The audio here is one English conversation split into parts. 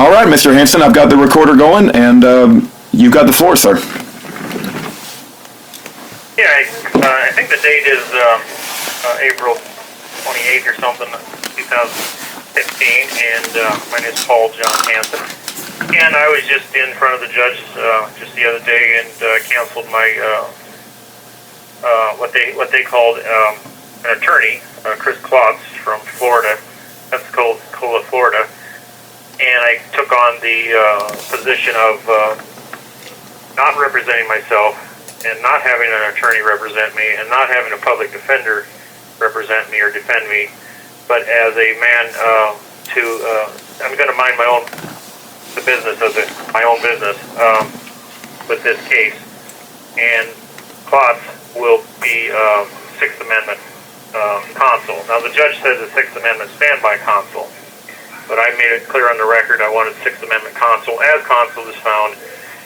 All right, Mr. Hansen, I've got the recorder going, and you've got the floor, sir. Yeah, I think the date is April 28th or something, 2015, and my name is Paul John Hansen. And I was just in front of the judge just the other day and canceled my what they called an attorney, Chris Klotz from Florida, Pensacola, Florida, and I took on the position of not representing myself and not having an attorney represent me and not having a public defender represent me or defend me, but as a man I'm going to mind the business of my own business with this case, and Klotz will be Sixth Amendment counsel. Now the judge says the Sixth Amendment standby counsel, but I made it clear on the record I wanted Sixth Amendment counsel as counsel is found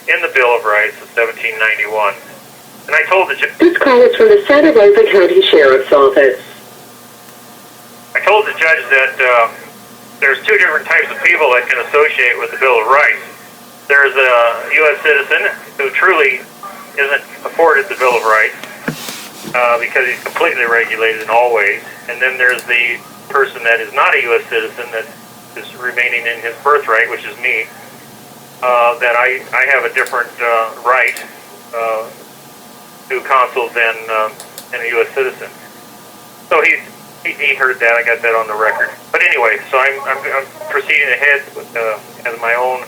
in the Bill of Rights of 1791. And I told the judge... This call is from the Santa Rosa County Sheriff's Office. I told the judge that there's two different types of people that can associate with the Bill of Rights. There's a U.S. citizen who truly isn't afforded the Bill of Rights because he's completely regulated in all ways. And then there's the person that is not a U.S. citizen that is remaining in his birthright, which is me, that I have a different right to counsel than a U.S. citizen. So he heard that. I got that on the record. But anyway, so I'm proceeding ahead with as my own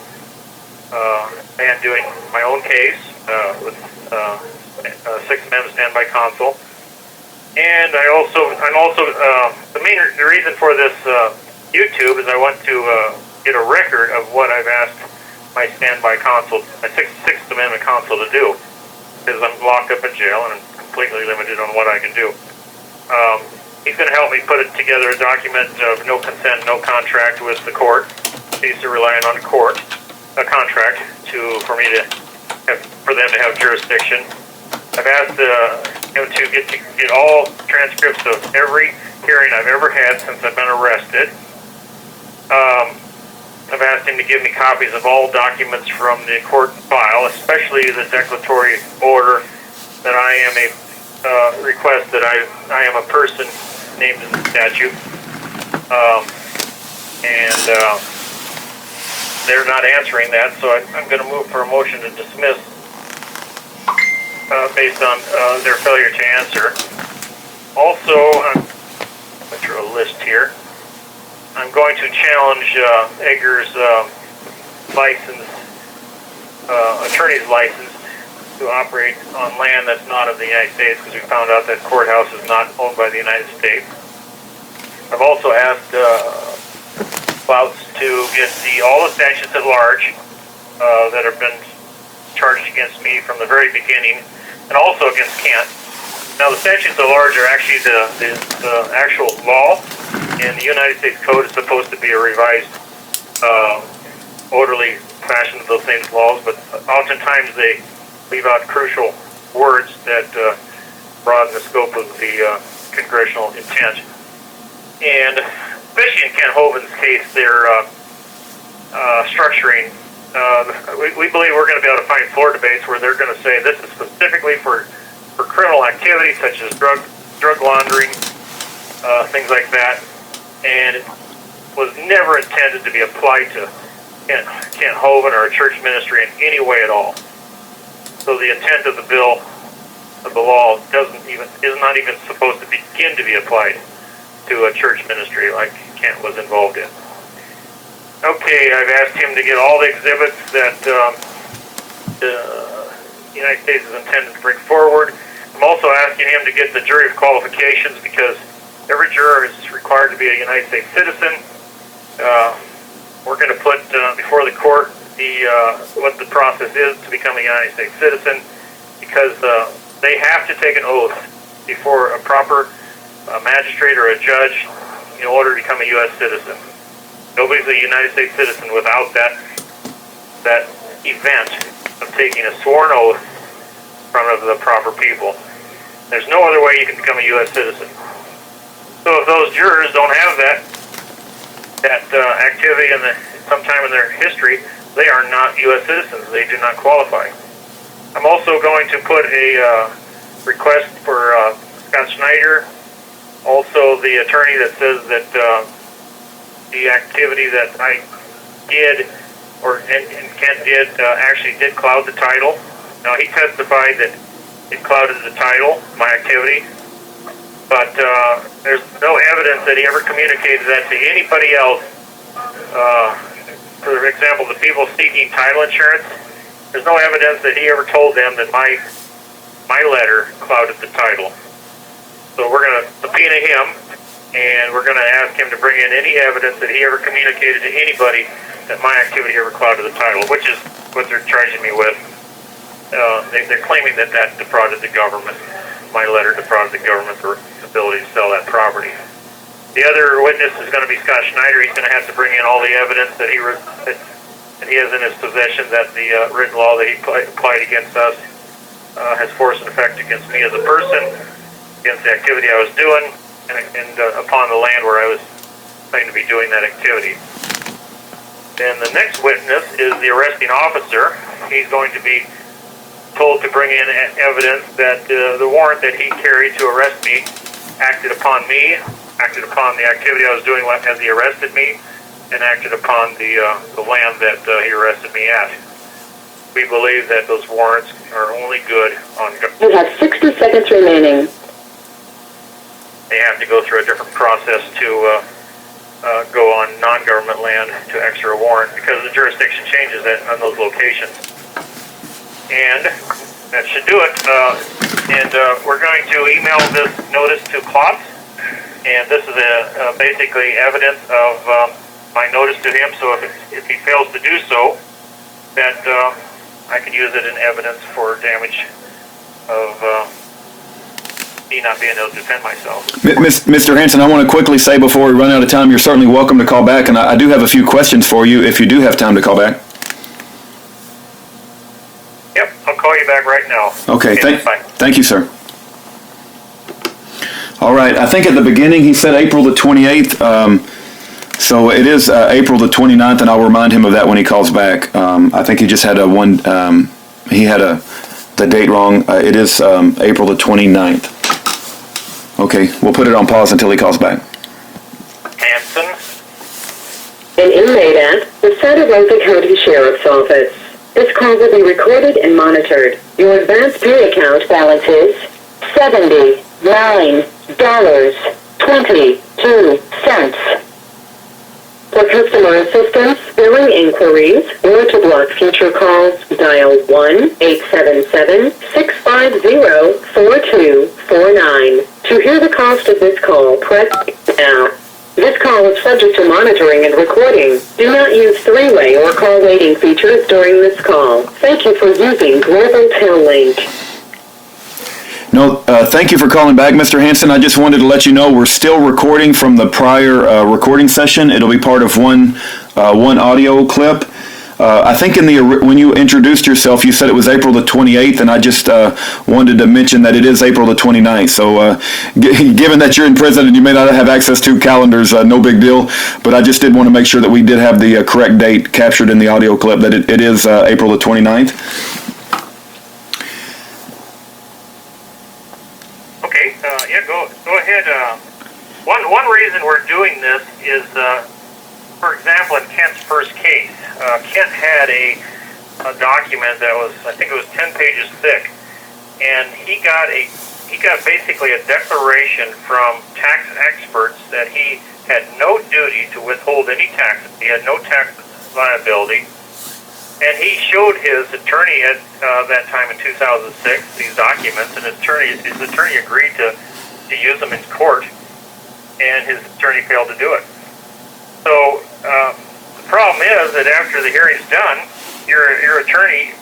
man doing my own case with Sixth Amendment standby counsel. And I'm also the reason for this YouTube is I want to get a record of what I've asked my standby counsel, my Sixth Amendment counsel to do, because I'm locked up in jail and I'm completely limited on what I can do. He's going to help me put together a document of no consent, no contract with the court. He's relying on a contract for them to have jurisdiction. I've asked him to get all transcripts of every hearing I've ever had since I've been arrested. I've asked him to give me copies of all documents from the court file, especially the declaratory order that I am request that I am a person named in the statute, and they're not answering that, so I'm going to move for a motion to dismiss based on their failure to answer. Also, I'm going through a list here. I'm going to challenge Egger's license, attorney's license to operate on land that's not of the United States, because we found out that courthouse is not owned by the United States. I've also asked Klotz to get all the statutes at large that have been charged against me from the very beginning, and also against Kent. Now, the statutes at large are actually the actual law, and the United States Code is supposed to be a revised, orderly fashion of those same laws, but oftentimes they leave out crucial words that broaden the scope of the congressional intent. And especially in Kent Hovind's case, they're structuring. We believe we're going to be able to find floor debates where they're going to say this is specifically for criminal activity such as drug laundering, things like that, and it was never intended to be applied to Kent Hovind or a church ministry in any way at all. So the intent of the bill, of the law, is not even supposed to begin to be applied to a church ministry like Kent was involved in. Okay, I've asked him to get all the exhibits that the United States is intended to bring forward. I'm also asking him to get the jury qualifications, because every juror is required to be a United States citizen. We're going to put before the court what the process is to become a United States citizen, because they have to take an oath before a proper magistrate or a judge in order to become a U.S. citizen. Nobody's a United States citizen without that event of taking a sworn oath in front of the proper people. There's no other way you can become a U.S. citizen. So if those jurors don't have that activity sometime in their history, they are not U.S. citizens. They do not qualify. I'm also going to put a request for Scott Schneider, also the attorney that says that the activity that I did, and Kent did, actually did cloud the title. Now, he testified that it clouded the title, my activity, but there's no evidence that he ever communicated that to anybody else. For example, the people seeking title insurance, there's no evidence that he ever told them that my letter clouded the title. So we're going to subpoena him, and we're going to ask him to bring in any evidence that he ever communicated to anybody that my activity ever clouded the title, which is what they're charging me with. They're claiming that defrauded the government. My letter defrauded the government's ability to sell that property. The other witness is going to be Scott Schneider. He's going to have to bring in all the evidence that he has in his possession that the written law that he applied against us has force and effect against me as a person, against the activity I was doing, and upon the land where I was claimed to be doing that activity. Then the next witness is the arresting officer. He's going to be told to bring in evidence that the warrant that he carried to arrest me acted upon me, acted upon the activity I was doing as he arrested me, and acted upon the land that he arrested me at. We believe that those warrants are only good on... You have 60 seconds remaining. They have to go through a different process to go on non-government land to extra a warrant because the jurisdiction changes on those locations. And that should do it. We're going to email this notice to Klotz, and this is basically evidence of my notice to him. So if he fails to do so, that I can use it in evidence for damage of me not being able to defend myself. Mr. Hansen, I want to quickly say before we run out of time, you're certainly welcome to call back, and I do have a few questions for you if you do have time to call back. Yep, I'll call you back right now. Okay, thank you, sir. All right, I think at the beginning he said April the 28th, so it is April the 29th, and I'll remind him of that when he calls back. I think he just had the date wrong. It is April the 29th. Okay, we'll put it on pause until he calls back. Hansen? An inmate at the Santa Rosa County Sheriff's Office. This call will be recorded and monitored. Your advance pay account balance is $79.22. For customer assistance, billing inquiries, or to block future calls, dial 1-877-650-4249. To hear the cost of this call, press now. This call is subject to monitoring and recording. Do not use three-way or call waiting features during this call. Thank you for using Global Tel-Link. No, thank you for calling back, Mr. Hansen. I just wanted to let you know we're still recording from the prior recording session. It'll be part of one audio clip. I think when you introduced yourself, you said it was April the 28th, and I just wanted to mention that it is April the 29th. So given that you're in prison and you may not have access to calendars, no big deal. But I just did want to make sure that we did have the correct date captured in the audio clip, that it is April the 29th. Okay, go ahead. One reason we're doing this is, for example, in Kent's first case, Kent had a document that was, I think it was 10 pages thick, and he got basically a declaration from tax experts that he had no duty to withhold any taxes. He had no tax liability, and he showed his attorney at that time in 2006 these documents, and his attorney agreed to use them in court, and his attorney failed to do it. So the problem is that after the hearing's done, your attorney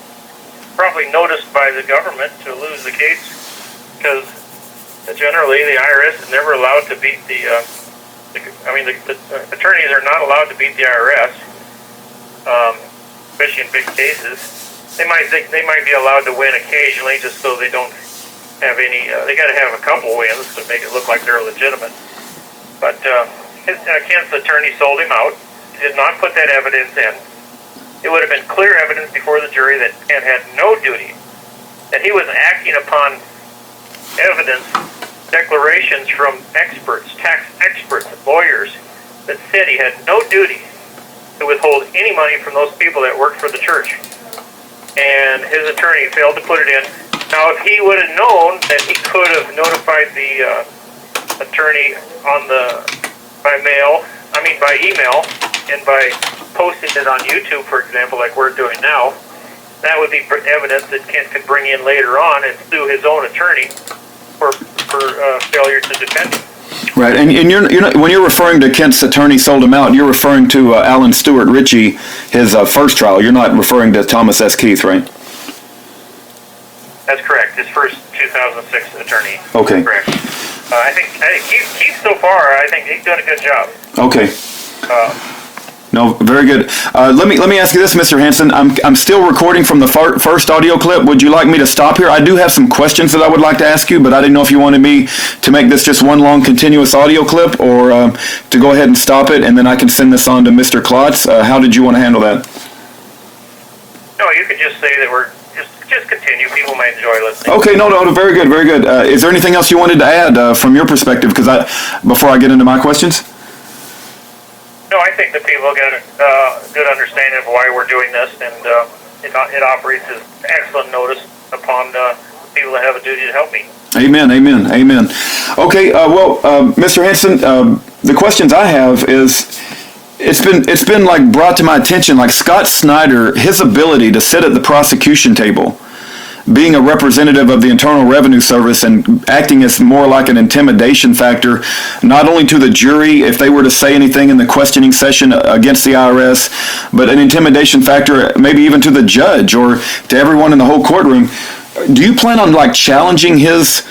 probably noticed by the government to lose the case, because generally the IRS is never allowed to beat the attorneys are not allowed to beat the IRS, especially in big cases. They might be allowed to win occasionally, just so they don't have any. They got to have a couple wins to make it look like they're legitimate. But Kent's attorney sold him out, did not put that evidence in, it would have been clear evidence before the jury that Kent had no duty, that he was acting upon evidence, declarations from experts, tax experts, lawyers, that said he had no duty to withhold any money from those people that worked for the church. And his attorney failed to put it in. Now, if he would have known that he could have notified the attorney by email, and by posting it on YouTube, for example, like we're doing now, that would be evidence that Kent could bring in later on and sue his own attorney for failure to defend him. Right, and you're not, when you're referring to Kent's attorney sold him out, you're referring to Alan Stewart Ritchie, his first trial. You're not referring to Thomas S. Keith, right? That's correct. His first 2006 attorney. Okay. Correct. I think Keith so far, I think he's done a good job. Okay. No, very good. Let me ask you this, Mr. Hansen. I'm still recording from the first audio clip. Would you like me to stop here? I do have some questions that I would like to ask you, but I didn't know if you wanted me to make this just one long continuous audio clip, or to go ahead and stop it, and then I can send this on to Mr. Klotz. How did you want to handle that? No, you could just say that we're just continue. People might enjoy listening. Okay, no, very good, very good. Is there anything else you wanted to add from your perspective? Before I get into my questions. No, I think that people get a good understanding of why we're doing this, and it operates as excellent notice upon people that have a duty to help me. Amen. Okay, Mr. Hansen, the questions I have is, it's been like brought to my attention, like Scott Snyder, his ability to sit at the prosecution table, being a representative of the Internal Revenue Service and acting as more like an intimidation factor, not only to the jury if they were to say anything in the questioning session against the IRS, but an intimidation factor maybe even to the judge or to everyone in the whole courtroom. Do you plan on like challenging his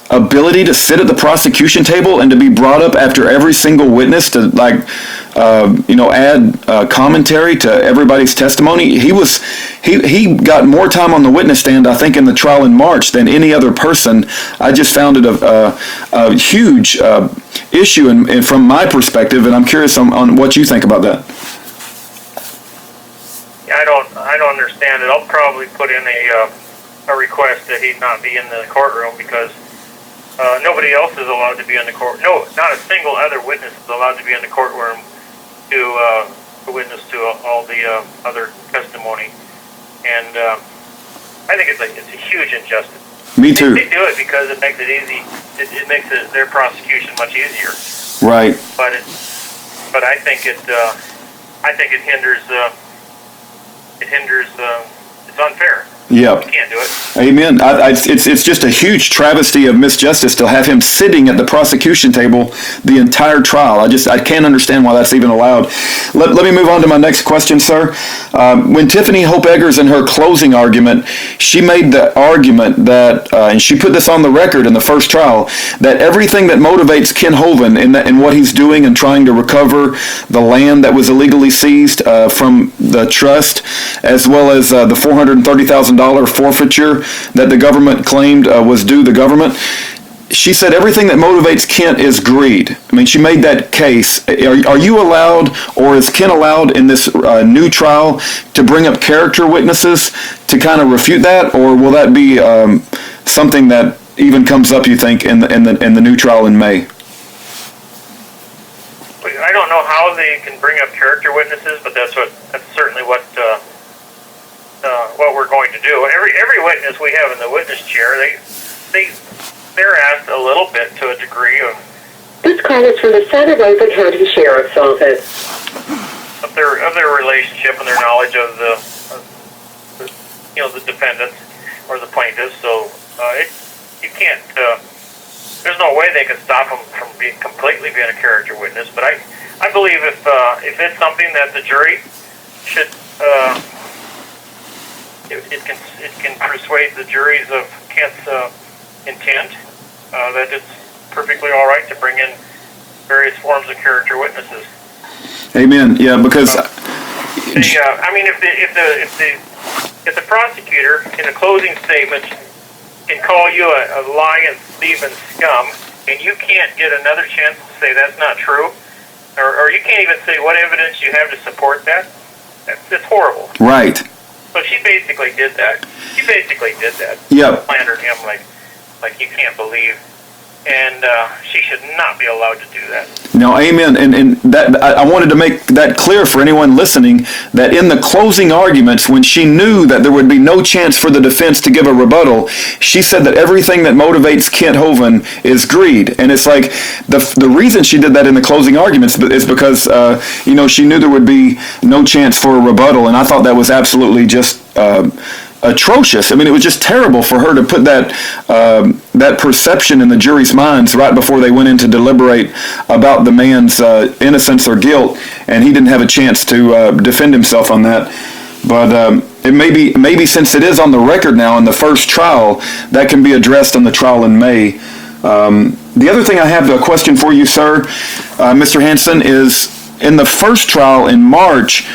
ability to sit at the prosecution table and to be brought up after every single witness to add commentary to everybody's testimony? He got more time on the witness stand, I think, in the trial in March than any other person. I just found it a huge issue and from my perspective, and I'm curious on what you think about that. I don't understand it. I'll probably put in a request that he not be in the courtroom because nobody else is allowed to be in the court. No, not a single other witness is allowed to be in the courtroom to witness to all the other testimony. And I think it's a huge injustice. Me too. They do it because it makes it easy. It makes their prosecution much easier. Right. But I think it hinders. It's unfair. Yeah. You can't do it. Amen. It's just a huge travesty of misjustice to have him sitting at the prosecution table the entire trial. I can't understand why that's even allowed. Let me move on to my next question, sir. When Tiffany Hope Eggers in her closing argument, she made the argument that, and she put this on the record in the first trial, that everything that motivates Ken Hovind in what he's doing and trying to recover the land that was illegally seized from the trust, as well as the $430,000 forfeiture that the government claimed was due the government. She said everything that motivates Kent is greed. I mean, she made that case. Are you allowed, or is Kent allowed in this new trial to bring up character witnesses to kind of refute that, or will that be something that even comes up, you think, in the new trial in May? I don't know how they can bring up character witnesses, but that's certainly what we're going to do. Every witness we have in the witness chair, they're asked a little bit to a degree of. This call is from the Santa Rosa County Sheriff's Office. Of their relationship and their knowledge of the defendants or the plaintiffs. So you can't. There's no way they can stop them from completely being a character witness. But I believe if it's something that the jury should. It can persuade the juries of Kent's intent that it's perfectly all right to bring in various forms of character witnesses. Amen. Yeah, because if the prosecutor in a closing statement can call you a lying, thieving scum, and you can't get another chance to say that's not true, or you can't even say what evidence you have to support that. It's horrible. Right. So she basically did that. Yep. Slandered him like you can't believe. And she should not be allowed to do that. No, amen. And that I wanted to make that clear for anyone listening, that in the closing arguments, when she knew that there would be no chance for the defense to give a rebuttal, she said that everything that motivates Kent Hovind is greed. And it's like the reason she did that in the closing arguments is because she knew there would be no chance for a rebuttal, and I thought that was absolutely just atrocious. I mean, it was just terrible for her to put that perception in the jury's minds right before they went in to deliberate about the man's innocence or guilt, and he didn't have a chance to defend himself on that. But it maybe since it is on the record now in the first trial, that can be addressed in the trial in May. The other thing I have a question for you, sir, Mr. Hansen, is in the first trial in March,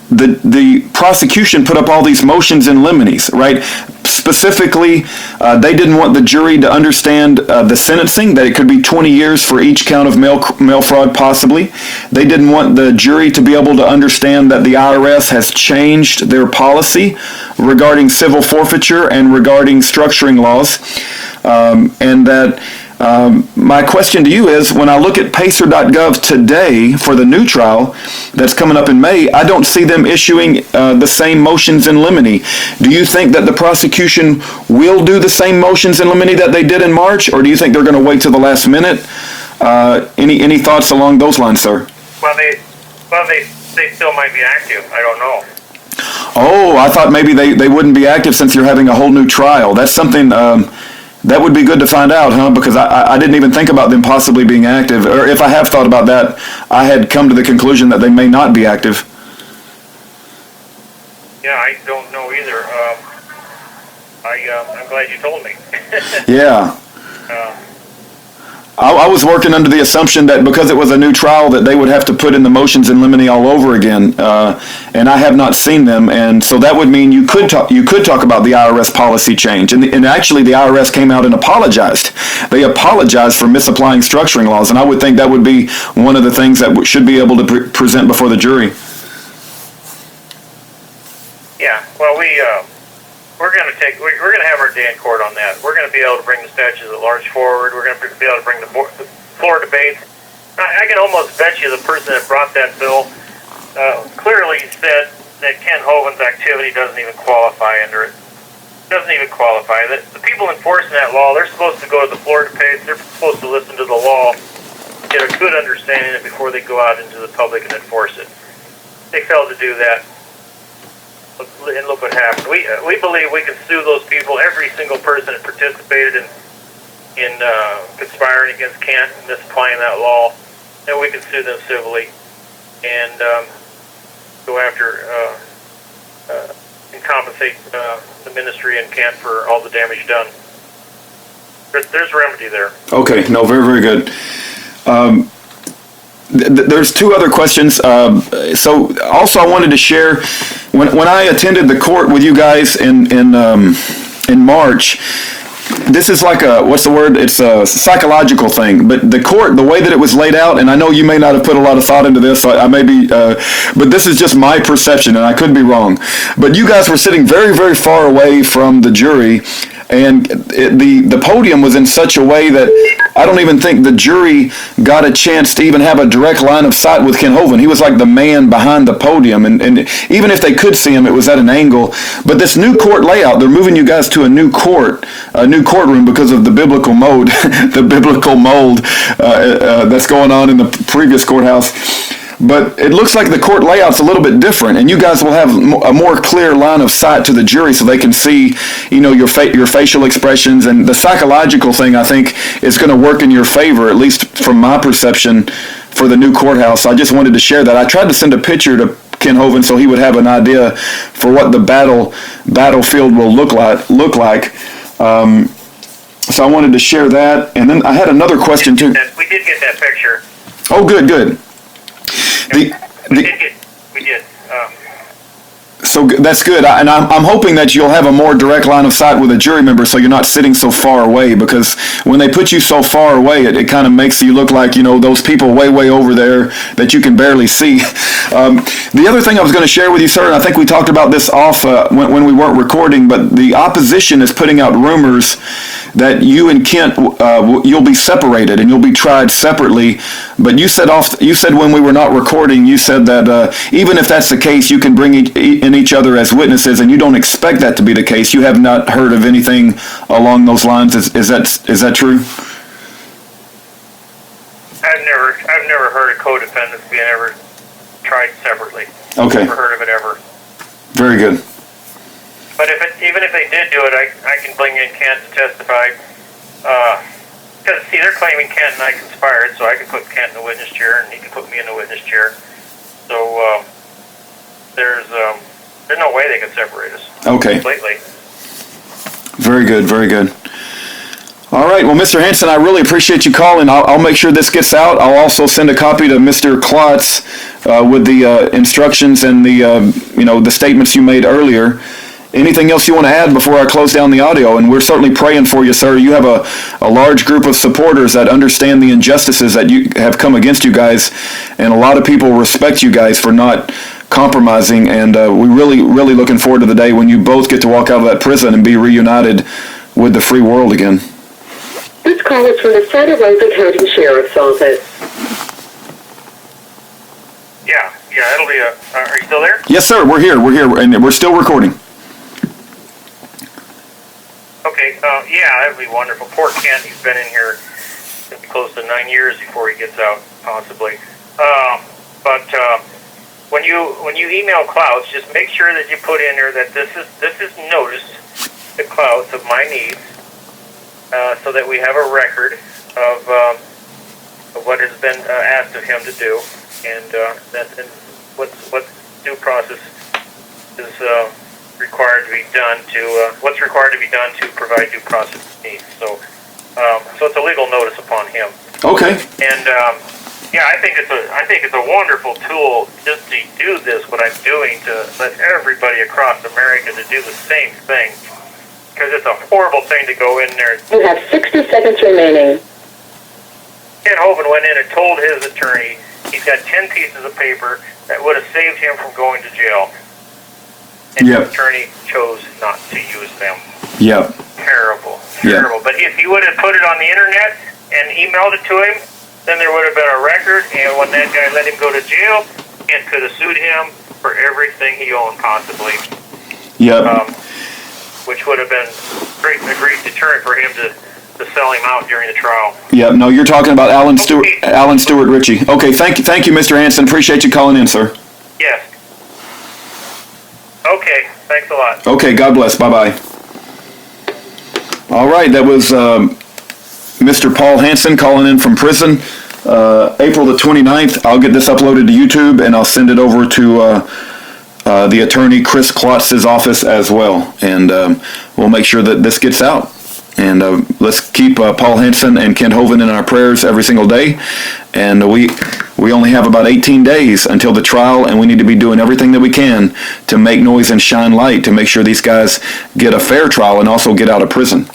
the prosecution put up all these motions in limine, right? Specifically, they didn't want the jury to understand the sentencing, that it could be 20 years for each count of mail fraud possibly. They didn't want the jury to be able to understand that the IRS has changed their policy regarding civil forfeiture and regarding structuring laws. And that my question to you is, when I look at pacer.gov today for the new trial that's coming up in May, I don't see them issuing the same motions in limine. Do you think that the prosecution will do the same motions in limine that they did in March, or do you think they're going to wait till the last minute? Any thoughts along those lines, sir? Well, they still might be active. I don't know. Oh, I thought maybe they wouldn't be active since you're having a whole new trial. That's something... that would be good to find out, huh? Because I didn't even think about them possibly being active. Or if I have thought about that, I had come to the conclusion that they may not be active. Yeah, I don't know either. I'm glad you told me. Yeah. I was working under the assumption that because it was a new trial that they would have to put in the motions in limine all over again, and I have not seen them, and so that would mean you could talk about the IRS policy change, and actually the IRS came out and apologized. They apologized for misapplying structuring laws, and I would think that would be one of the things that should be able to present before the jury. Yeah, well, we're going to have our day in court on that. We're going to be able to bring the statutes at large forward. We're going to be able to bring the floor debates. I can almost bet you the person that brought that bill clearly said that Kent Hovind's activity doesn't even qualify under it. Doesn't even qualify. The people enforcing that law, they're supposed to go to the floor debates. They're supposed to listen to the law, get a good understanding of it before they go out into the public and enforce it. They failed to do that. And look what happened. We believe we can sue those people, every single person that participated in conspiring against Kent and misapplying that law, and we can sue them civilly and go after and compensate the ministry and Kent for all the damage done. There's a remedy there. Okay, no, very, very good. There's two other questions. So also I wanted to share, when I attended the court with you guys in March, this is like what's the word? It's a psychological thing. But the court, the way that it was laid out, and I know you may not have put a lot of thought into this, I may be, but this is just my perception, and I could be wrong. But you guys were sitting very, very far away from the jury, and the podium was in such a way that I don't even think the jury got a chance to even have a direct line of sight with Kent Hovind. He was like the man behind the podium, and even if they could see him, it was at an angle. But this new court layout, they're moving you guys to a new courtroom because of the biblical mold that's going on in the previous courthouse. But it looks like the court layout's a little bit different, and you guys will have a more clear line of sight to the jury so they can see, your facial expressions, and the psychological thing, I think, is going to work in your favor, at least from my perception, for the new courthouse. I just wanted to share that. I tried to send a picture to Kent Hovind so he would have an idea for what the battlefield will look like. So I wanted to share that, and then I had another question too. We did get that picture. Oh, good. We did. So that's good, and I'm hoping that you'll have a more direct line of sight with a jury member, so you're not sitting so far away. Because when they put you so far away, it kind of makes you look like those people way over there that you can barely see. The other thing I was going to share with you, sir, and I think we talked about this off when we weren't recording, but the opposition is putting out rumors that you and Kent you'll be separated and you'll be tried separately. But you said when we were not recording, you said that even if that's the case, you can bring in each other as witnesses, and you don't expect that to be the case. You have not heard of anything along those lines. Is that true? I've never heard of co-defendants being ever tried separately. Okay. Never heard of it ever. Very good. But even if they did do it, I can bring in Kent to testify. Because see, they're claiming Kent and I conspired, so I can put Kent in the witness chair, and he can put me in the witness chair. So there's no way they can separate us. Okay. Completely. Very good. Very good. All right. Well, Mr. Hansen, I really appreciate you calling. I'll make sure this gets out. I'll also send a copy to Mr. Klotz with the instructions and the statements you made earlier. Anything else you want to add before I close down the audio? And we're certainly praying for you, sir. You have a large group of supporters that understand the injustices that you have come against you guys, and a lot of people respect you guys for not compromising. And we're really looking forward to the day when you both get to walk out of that prison and be reunited with the free world again. This call is from the Santa Rosa County Sheriff's Office. Yeah, it'll be are you still there? Yes, sir. We're here, and we're still recording. Okay, that'd be wonderful. Poor Kent, he's been in here close to 9 years before he gets out, possibly. But when you email Klotz, just make sure that you put in there that this is notice to Klotz of my needs, so that we have a record of what has been asked of him to do, and what due process is required to be done what's required to be done to provide due process needs. So it's a legal notice upon him. Okay. And I think it's a wonderful tool just to do this. What I'm doing to let everybody across America to do the same thing, because it's a horrible thing to go in there. You have 60 seconds remaining. Ken Hovind went in and told his attorney he's got 10 pieces of paper that would have saved him from going to jail. And Yep. the attorney chose not to use them. Yep. Terrible. Yep. But if he would have put it on the internet and emailed it to him, then there would have been a record, and when that guy let him go to jail, Kent could have sued him for everything he owned, possibly. Yep. Which would have been a great deterrent for him to sell him out during the trial. Yep. No, you're talking about Alan Stewart Ritchie. Okay. Thank you, Mr. Hansen. Appreciate you calling in, sir. Yes. Okay. Thanks a lot. Okay. God bless. Bye-bye. All right. That was Mr. Paul Hansen calling in from prison. April the 29th. I'll get this uploaded to YouTube, and I'll send it over to the attorney Chris Klotz's office as well. And we'll make sure that this gets out. And let's keep Paul Hansen and Kent Hovind in our prayers every single day. And we only have about 18 days until the trial, and we need to be doing everything that we can to make noise and shine light to make sure these guys get a fair trial and also get out of prison.